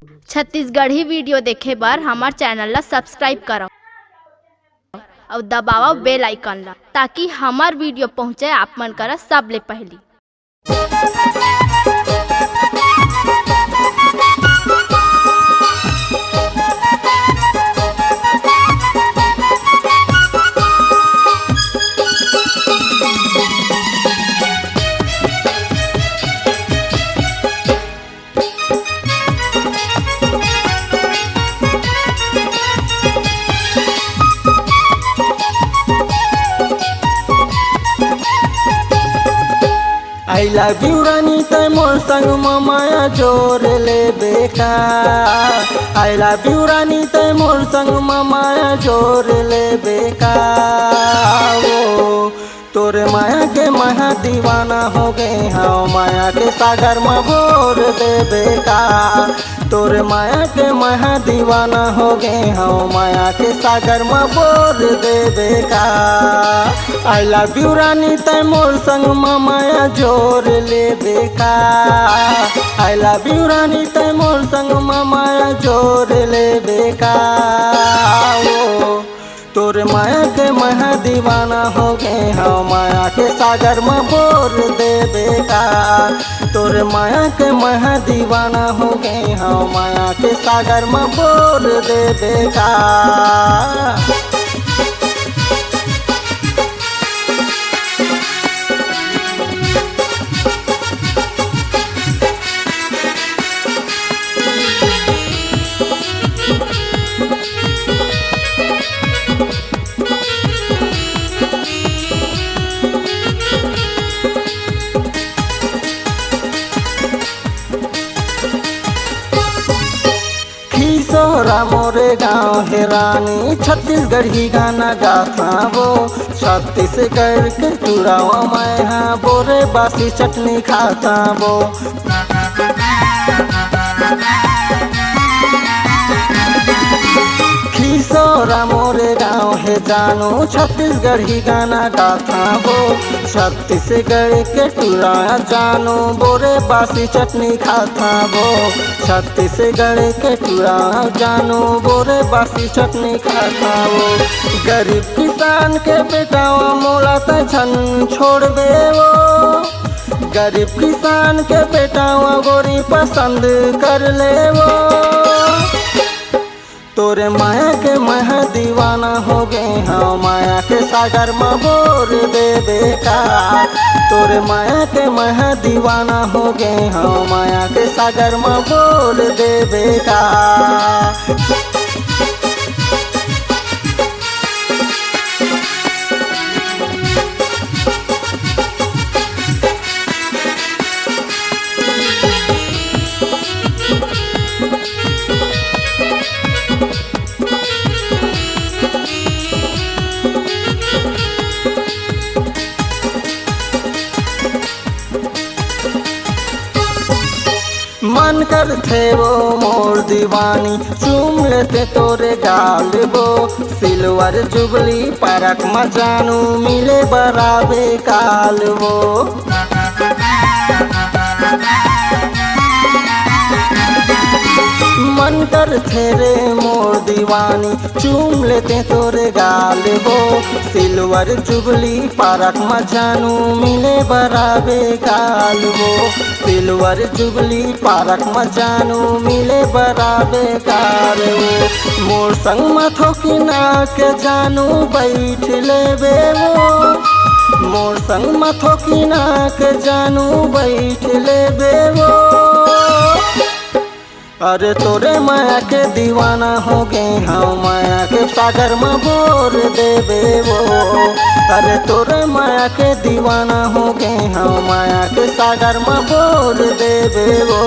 Chhattisgarhi video देखे बर हमर चैनल ला सब्सक्राइब करो और दबाओ बेल आइकन ला ताकि हमार वीडियो पहुंचे आप मन करा सबले पहली। आई लव यू रानी तय मोर संग माया जोर ले बेका। आई लव यू रानी तय मोर संग माया जोर ले बेका। वो तोरे माया के महा दीवाना हो गए हाँ, माया के सागर में बोर दे बेका। तोरे माया के महा दीवाना हो गए हाँ, माया के सागर में बोर दे बेका। आई लव यू रानी तय मोर संग माया जोर ले बेका। आई लव यू रानी तय मोर संग माया जोर ले बेका। वो तोरे माया के महा दीवाना हो गए हाँ, माया के सागर में बोर दे बेका। तोरे माया के महा दीवाना हो गए हाँ, माया के सागर में बोर दे बेका। सोरा मोरे गाँव है रानी, छत्तीसगढ़ी गाना गाता वो। छत्तीसगढ़ के चुरावा मैं हाँ, बोरे बासी चटनी खाता वो। खीसोरा मोरे गाँव है जानू, छत्तीसगढ़ी गाना गाता वो। छत्तीसगढ़ के टुरा जानू, बोरे बासी चटनी खाता वो। छत्तीसगढ़ के टुरा जानू, बोरे बासी चटनी खाता वो। गरीब किसान के बेटावा मोला तन छोड़ दे वो। गरीब किसान के बेटावा गोरी पसंद कर ले वो। तोरे माया के महा दीवाना हो गए हाँ, माया के सागर में बोर दे बेका। तोरे माया के महा दीवाना हो गए हाँ, माया के सागर में बोर दे बेका। मन करते वो मोर दीवानी, चूम लेते तोरे गाल वो। सिल्वर जुबली परख में जानू, मिले बराबे काल वो। मन करते रे मोर दीवानी, चूम लेते तोरे गाल वो। सिल्वर जुबली परख में जानू, मिले बराबे काल वो। सिल्वर जुबली पारक में जानू, मिले बराबे काल वो। मोर संग मथो की ना के जानू, बैठ ले बे वो। मोर संग मथो की ना के जानू, बैठ ले बे वो। अरे तोरे माया के दीवाना हो गए हाँ, माया के सागर में बोर दे बे वो। अरे तोरे माया के दीवाना हो गए हाँ, माया के सागर में बोर दे बे वो।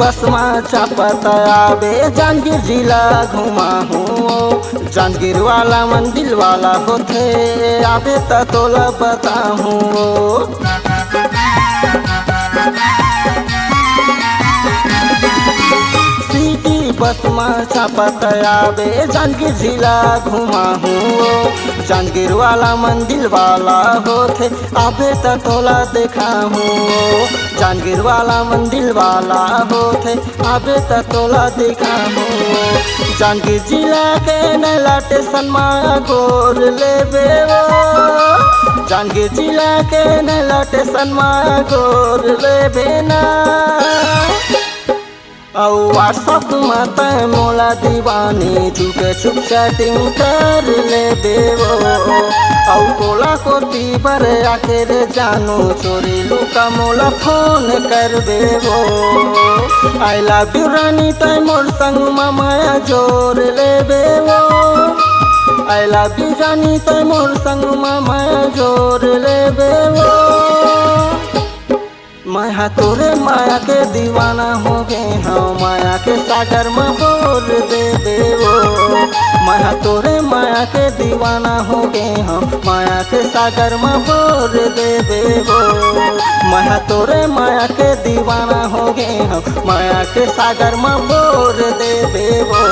बसमा चापत आवे जांजगीर जिला घुमा हूँ जांजगीर वाला मंदिर वाला होथे आवे त तोला बताहूँ बसमा छापत आवे जांजगीर जिला घुमा हूँ जांजगीर वाला मंदिर वाला होथे आवे त तोला देखा हूँ जांजगीर वाला मंदिर वाला होथे आवे त तोला देखा हूँ जांजगीर जिला के नैला स्टेशन माया गोर लेबे वो जांजगीर जिला के नैला स्टेशन माया गोर लेबे ना औ व्हाट्सअप मत मोला दीवानी चुके छुप चैटिंग कर ले देवो औ कोला कोती पर आके रे जानो चोरी लुका मोला फोन कर देवो आई लव यू रानी तय मोर संग माया जोर ले देवो आई लव यू रानी तय मोर संग माया जोर ले देवो मैं तोरे माया के दीवाना हो गए हाँ माया के सागर में बोल दे देवो मैं तोरे माया के दीवाना हो गए हाँ माया के सागर में बोल दे देवो मैं तोरे माया के दीवाना हो गए हाँ माया के सागर में बोल दे देवो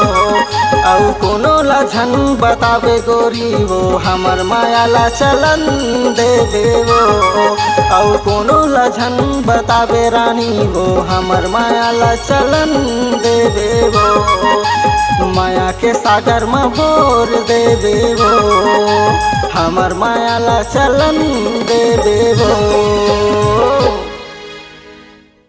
औ कोनो लछन बतावे गोरी वो हमर माया ला चलन दे देवो औ कोनो लछन बतावे रानी वो हमर माया ला चलन दे देवो माया के सागर में बोर दे देवो हमर माया ला चलन दे देवो।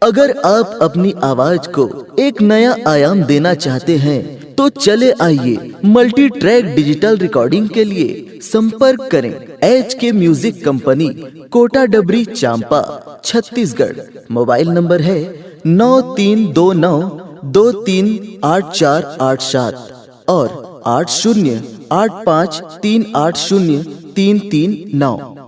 अगर आप अपनी आवाज को एक नया आयाम देना चाहते हैं तो चले आइए मल्टी ट्रैक डिजिटल रिकॉर्डिंग के लिए संपर्क करें HK म्यूजिक कंपनी कोटा डबरी चांपा छत्तीसगढ़। मोबाइल नंबर है 9329238487 और 8085380339।